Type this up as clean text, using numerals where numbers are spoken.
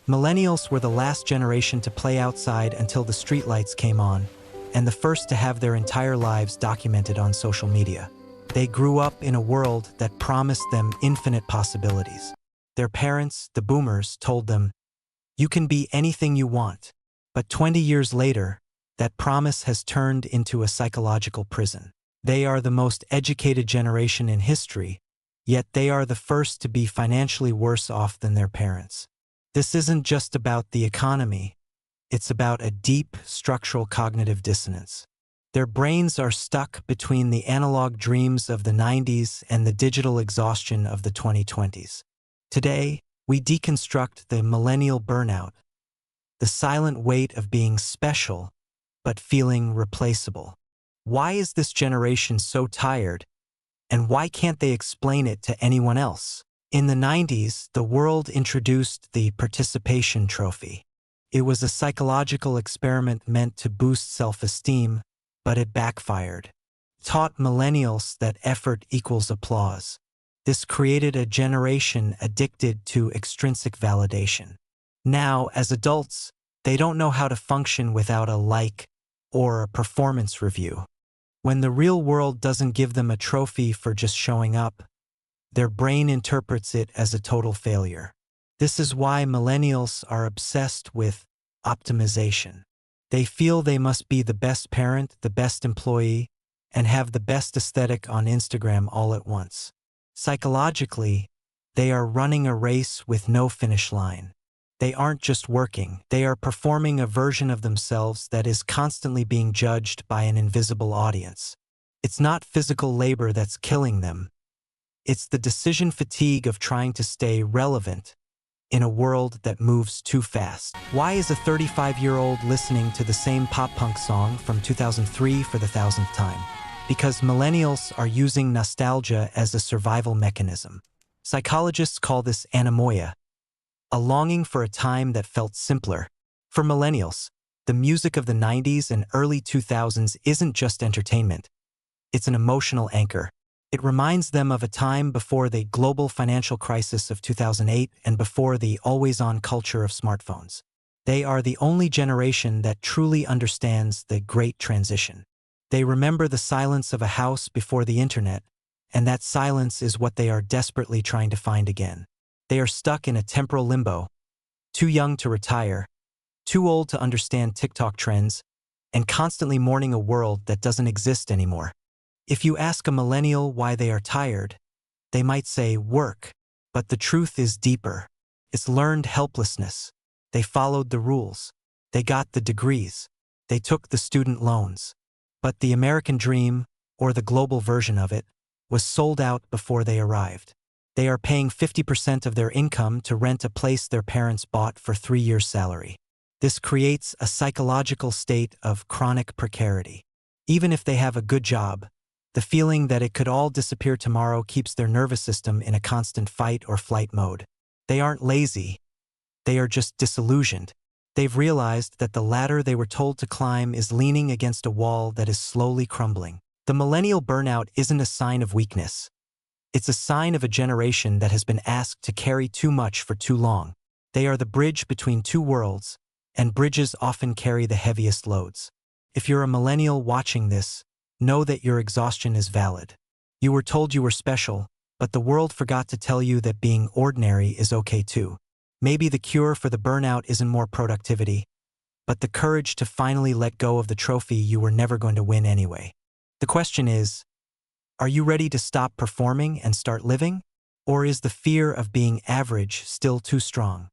Millennials were the last generation to play outside until the streetlights came on, and the first to have their entire lives documented on social media. They grew up in a world that promised them infinite possibilities. Their parents, the boomers, told them, "You can be anything you want." But 20 years later, that promise has turned into a psychological prison. They are the most educated generation in history, yet they are the first to be financially worse off than their parents. This isn't just about the economy, it's about a deep structural cognitive dissonance. Their brains are stuck between the analog dreams of the 90s and the digital exhaustion of the 2020s. Today, we deconstruct the millennial burnout, the silent weight of being special but feeling replaceable. Why is this generation so tired, and why can't they explain it to anyone else? In the 90s, the world introduced the participation trophy. It was a psychological experiment meant to boost self-esteem, but it backfired. It taught millennials that effort equals applause. This created a generation addicted to extrinsic validation. Now, as adults, they don't know how to function without a like or a performance review. When the real world doesn't give them a trophy for just showing up, their brain interprets it as a total failure. This is why millennials are obsessed with optimization. They feel they must be the best parent, the best employee, and have the best aesthetic on Instagram all at once. Psychologically, they are running a race with no finish line. They aren't just working, they are performing a version of themselves that is constantly being judged by an invisible audience. It's not physical labor that's killing them. It's the decision fatigue of trying to stay relevant in a world that moves too fast. Why is a 35-year-old listening to the same pop-punk song from 2003 for the 1000th time? Because millennials are using nostalgia as a survival mechanism. Psychologists call this anemoia, a longing for a time that felt simpler. For millennials, the music of the 90s and early 2000s isn't just entertainment. It's an emotional anchor. It reminds them of a time before the global financial crisis of 2008 and before the always-on culture of smartphones. They are the only generation that truly understands the Great Transition. They remember the silence of a house before the internet, and that silence is what they are desperately trying to find again. They are stuck in a temporal limbo, too young to retire, too old to understand TikTok trends, and constantly mourning a world that doesn't exist anymore. If you ask a millennial why they are tired, they might say work, but the truth is deeper. It's learned helplessness. They followed the rules. They got the degrees. They took the student loans. But the American dream, or the global version of it, was sold out before they arrived. They are paying 50% of their income to rent a place their parents bought for 3 years' salary. This creates a psychological state of chronic precarity. Even if they have a good job, the feeling that it could all disappear tomorrow keeps their nervous system in a constant fight or flight mode. They aren't lazy. They are just disillusioned. They've realized that the ladder they were told to climb is leaning against a wall that is slowly crumbling. The millennial burnout isn't a sign of weakness. It's a sign of a generation that has been asked to carry too much for too long. They are the bridge between two worlds, and bridges often carry the heaviest loads. If you're a millennial watching this, know that your exhaustion is valid. You were told you were special, but the world forgot to tell you that being ordinary is okay too. Maybe the cure for the burnout isn't more productivity, but the courage to finally let go of the trophy you were never going to win anyway. The question is, are you ready to stop performing and start living? Or is the fear of being average still too strong?